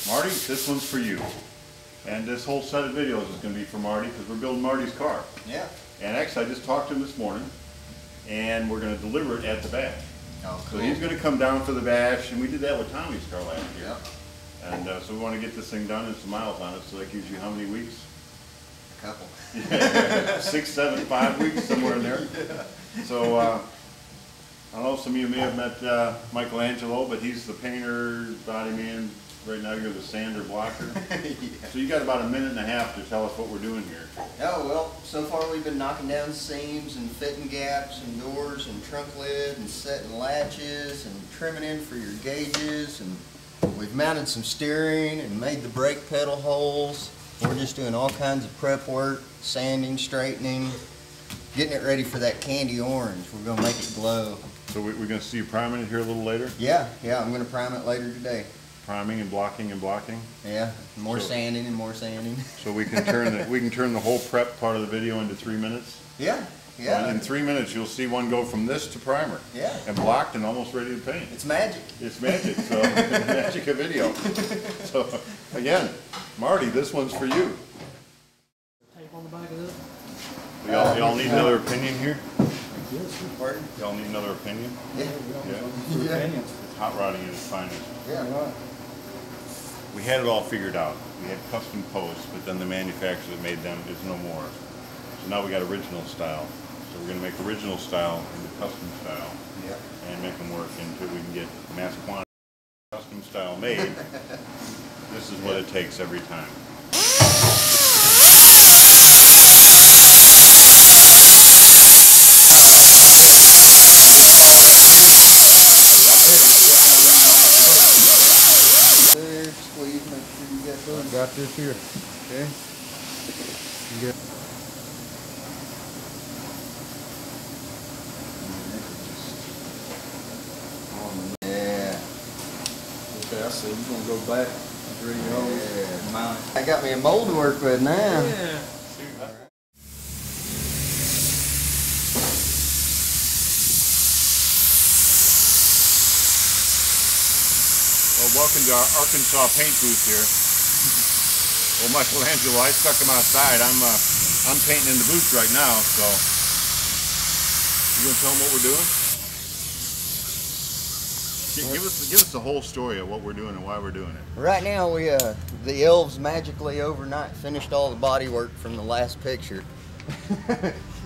Marty, this one's for you. And this whole set of videos is going to be for Marty because we're building Marty's car. Yeah. And actually I just talked to him this morning and we're going to deliver it at the bash. Oh, cool. So he's going to come down for the bash, and we did that with Tommy's car last year. Yeah. And so we want to get this thing done and some miles on it, so that gives you how many weeks? A couple. 6, 7, 5 weeks, somewhere in there. Yeah. So I don't know, some of you may have met Michelangelo, but he's the painter, body man. Right now you're the sander blocker. Yeah. So you got about a minute and a half to tell us what we're doing here. Oh, well, so far we've been knocking down seams and fitting gaps and doors and trunk lid and setting latches and trimming in for your gauges, and we've mounted some steering and made the brake pedal holes. We're just doing all kinds of prep work, sanding, straightening, getting it ready for that candy orange. We're going to make it glow. So we're going to see you priming it here a little later? Yeah, I'm going to prime it later today. Priming and blocking and blocking? Yeah, more sanding and more sanding. So we can turn the whole prep part of the video into 3 minutes? Yeah. So in 3 minutes you'll see one go from this to primer. Yeah. And blocked and almost ready to paint. It's magic. It's magic, so magic of video. So again, Marty, this one's for you. Tape on the back of this? Y'all need another opinion here? Yes. Pardon? Y'all need another opinion? Yeah. Yeah. It's hot rodding at its finest. Yeah. We had it all figured out. We had custom posts, but then the manufacturer that made them is no more. So now we got original style. So we're going to make original style into custom style, and make them work until we can get mass quantity custom style made. This is what it takes every time. There, squeeze, make sure you got those. Got this here. Okay. You got Yeah. Okay, I see. You're gonna go back and drill your holes. Mount it. I got me a mold to work with now. Yeah. Well, welcome to our Arkansas paint booth here. Well, Michelangelo, I stuck him outside. I'm painting in the booth right now, so you gonna tell them what we're doing? Give us the whole story of what we're doing and why we're doing it. Right now, the elves magically overnight finished all the body work from the last picture.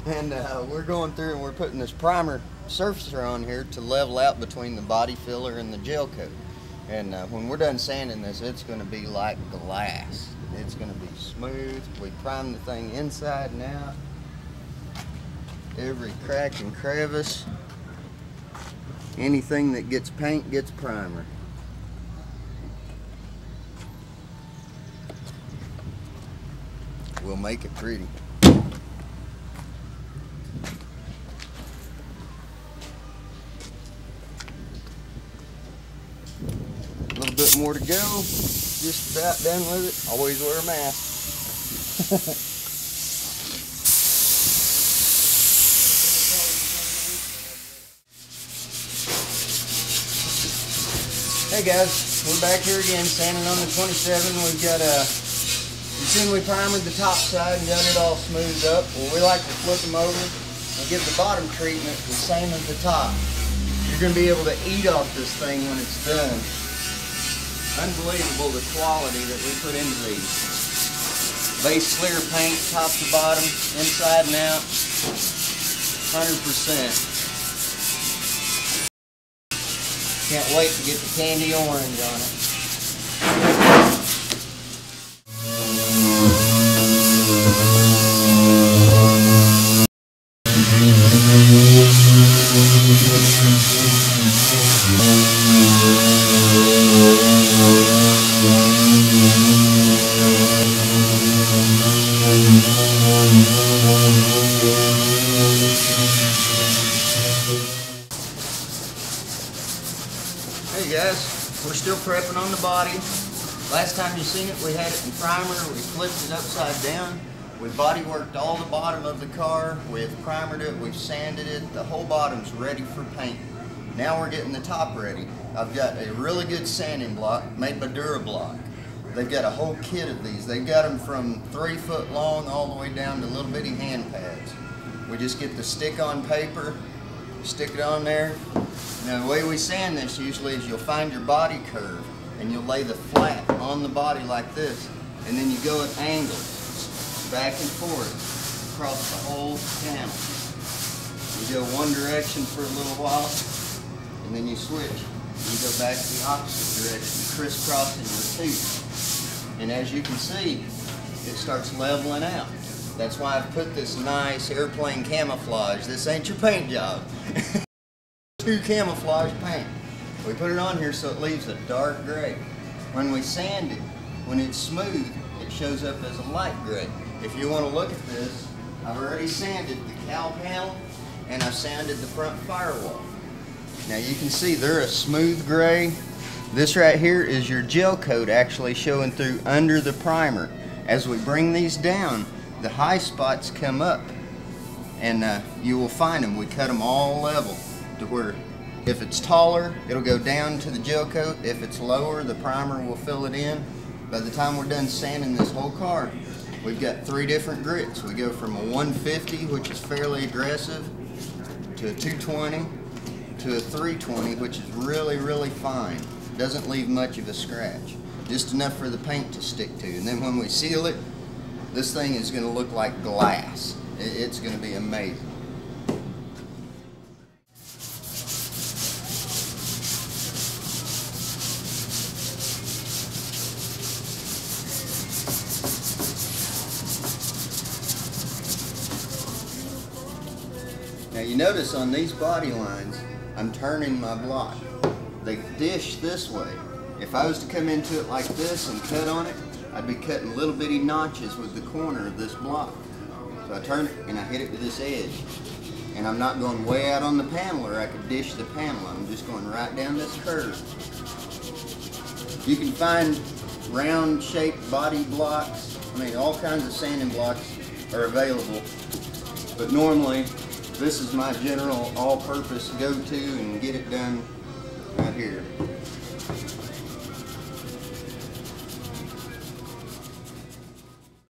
And we're going through and we're putting this primer surfacer on here to level out between the body filler and the gel coat. And when we're done sanding this, it's going to be like glass. It's going to be smooth. We prime the thing inside and out. Every crack and crevice. Anything that gets paint gets primer. We'll make it pretty. A little bit more to go. Just about done with it. Always wear a mask. Hey guys, we're back here again sanding on the 27. We've got as soon as we primed the top side and got it all smoothed up, well, we like to flip them over and give the bottom treatment the same as the top. You're going to be able to eat off this thing when it's done. Unbelievable the quality that we put into these. Base clear paint, top to bottom, inside and out, 100%. Can't wait to get the candy orange on it. Hey guys, we're still prepping on the body. Last time you seen it, we had it in primer, we flipped it upside down. We body worked all the bottom of the car, we've primered it, we've sanded it, the whole bottom's ready for paint. Now we're getting the top ready. I've got a really good sanding block made by Durablock. They've got a whole kit of these. They've got them from 3 foot long all the way down to little bitty hand pads. We just get the stick-on paper, stick it on there. Now the way we sand this usually is you'll find your body curve and you'll lay the flat on the body like this, and then you go at angles, back and forth, across the whole panel. You go one direction for a little while, and then you switch. You go back the opposite direction, crisscrossing your tooth. And as you can see, it starts leveling out. That's why I've put this nice airplane camouflage. This ain't your paint job. Two camouflage paint. We put it on here so it leaves a dark gray. When we sand it, when it's smooth, it shows up as a light gray. If you want to look at this, I've already sanded the cowl panel and I've sanded the front firewall. Now you can see they're a smooth gray. This right here is your gel coat actually showing through under the primer. As we bring these down, the high spots come up, and you will find them. We cut them all level to where if it's taller, it'll go down to the gel coat. If it's lower, the primer will fill it in. By the time we're done sanding this whole car, we've got 3 different grits. We go from a 150, which is fairly aggressive, to a 220, to a 320, which is really, really fine. Doesn't leave much of a scratch. Just enough for the paint to stick to. And then when we seal it, this thing is going to look like glass. It's going to be amazing. Now you notice on these body lines, I'm turning my block. They dish this way. If I was to come into it like this and cut on it, I'd be cutting little bitty notches with the corner of this block. So I turn it and I hit it with this edge. And I'm not going way out on the panel or I could dish the panel. I'm just going right down this curve. You can find round shaped body blocks. I mean, all kinds of sanding blocks are available. But normally, this is my general all-purpose go-to and get it done right here.